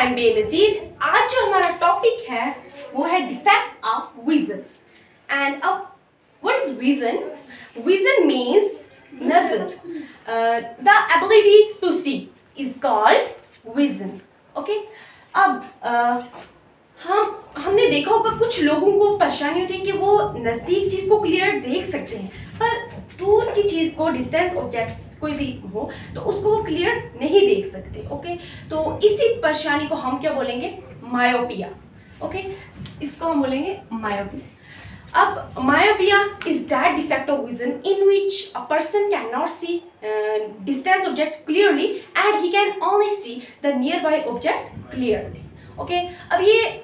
I am Benazir. आज जो हमारा टॉपिक है वो है डिफेक्ट ऑफ विजन। एंड अब what is vision? Vision means नजर। The ability to see is called vision. Okay, अब हमने देखा होगा कुछ लोगों को परेशानी होती है कि वो नज़दीक चीज़ को क्लियर देख सकते हैं, पर दूर की चीज़ को, डिस्टेंस ऑब्जेक्ट्स कोई भी हो तो उसको वो क्लियर नहीं देख सकते। ओके, तो इसी परेशानी को हम क्या बोलेंगे? मायोपिया। ओके, इसको हम बोलेंगे मायोपिया। अब myopia is that defect of vision in which a person can not see distance object clearly and he can only see the nearby object clearly. Okay, अब ये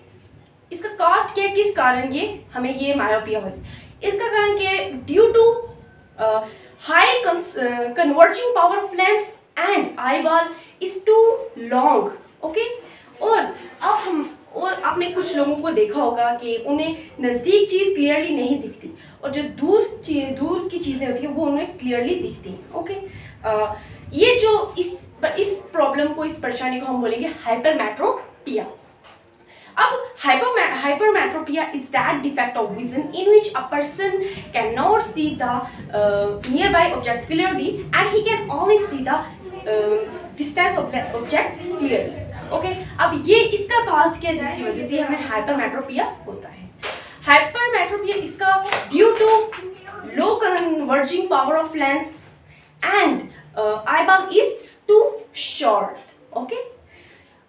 इसका कॉस्ट क्या है, किस कारण ये हमें ये मायोपिया होती? इसका कारण क्या है? Due to high converging power of lens and eyeball is too long. Okay, और आपने कुछ लोगों को देखा होगा कि उन्हें नज़दीक चीज़ क्लियरली नहीं दिखती और जो दूर की चीज़ें होती हैं वो उन्हें क्लियरली दिखती हैं। ओके, ये जो इस प्रॉब्लम को, इस परेशानी को हम बोलेंगे हाइपरमेट्रोपिया। अब hypermetropia is that defect of vision in which a person cannot see the nearby object clearly and he can only see the distance object clearly. Okay, अब ये इसका कॉस्ट क्या है जिसकी वजह से हमें हाइपरमेट्रोपिया होता है? हाइपरमेट्रोपिया इसका due to low converging power of lens and eyeball is too short. Okay,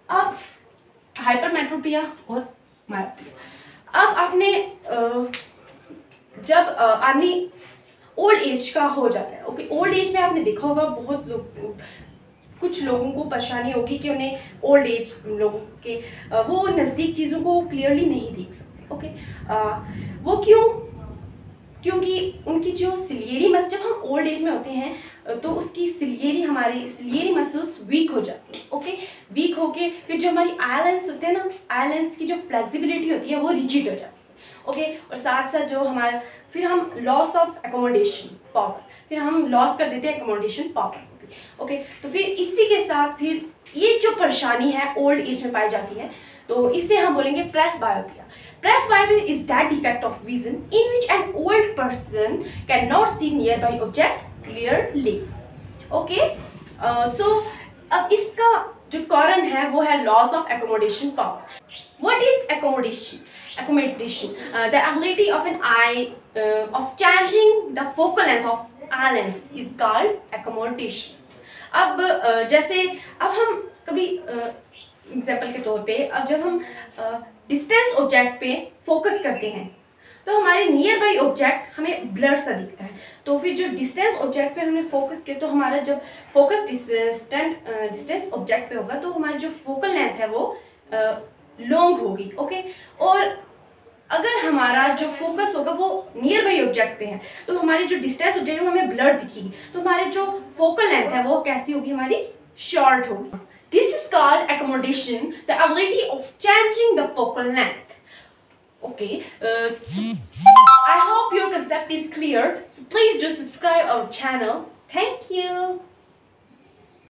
अब हाइपरमेट्रोपिया और मायोपिया। अब आपने जब आदमी ओल्ड एज का हो जाता है, ओके, ओल्ड एज में आपने देखा होगा कुछ लोगों को परेशानी होगी कि उन्हें ओल्ड एज लोगों के वो नज़दीक चीज़ों को क्लियरली नहीं देख सकते। ओके, वो क्योंकि उनकी जो सिलियरी मसल, जब हम ओल्ड एज में होते हैं तो उसकी हमारी सिलियरी मसल्स वीक हो जाती है। ओके, वीक होके फिर जो हमारी आई लेंस होते हैं ना, आई लेंस की जो फ्लेक्सिबिलिटी होती है वो रिजिड हो जाती है। ओके, और साथ साथ जो हमारा फिर हम लॉस ऑफ एकोमोडेशन पावर, फिर हम लॉस कर देते हैं एकोमोडेशन पावर। ओके, तो फिर इसी के साथ फिर ये जो परेशानी है ओल्ड एज में पाई जाती है तो इसे हम बोलेंगे presbyopia. Presbyopia is that defect of vision in which an old person cannot see nearby object clearly. Okay, so अब इसका जो कारण है वो है loss of accommodation power. What is accommodation? Accommodation, the ability of an eye of changing the focal length of eye lens is called accommodation. अब जैसे अब हम कभी एग्जाम्पल के तौर पे, अब जब हम डिस्टेंस ऑब्जेक्ट पे फोकस करते हैं तो हमारे नियर बाई ऑब्जेक्ट हमें ब्लर सा दिखता है। तो फिर जो डिस्टेंस ऑब्जेक्ट पे हमने फोकस किया तो हमारा जब फोकस डिस्टेंस ऑब्जेक्ट पे होगा तो हमारी जो फोकल लेंथ है वो लॉन्ग होगी। ओके, और अगर हमारा जो फोकस होगा वो नियर बाई ऑब्जेक्ट पे है तो हमारी जो डिस्टेंस ऑब्जेक्ट है वो हमें ब्लर दिखेगी, तो हमारी जो फोकल लेंथ है वो कैसी होगी? हमारी शॉर्ट होगी। This is called accommodation, the ability of changing the focal length. Okay, I hope your concept is clear. So please do subscribe our channel. Thank you.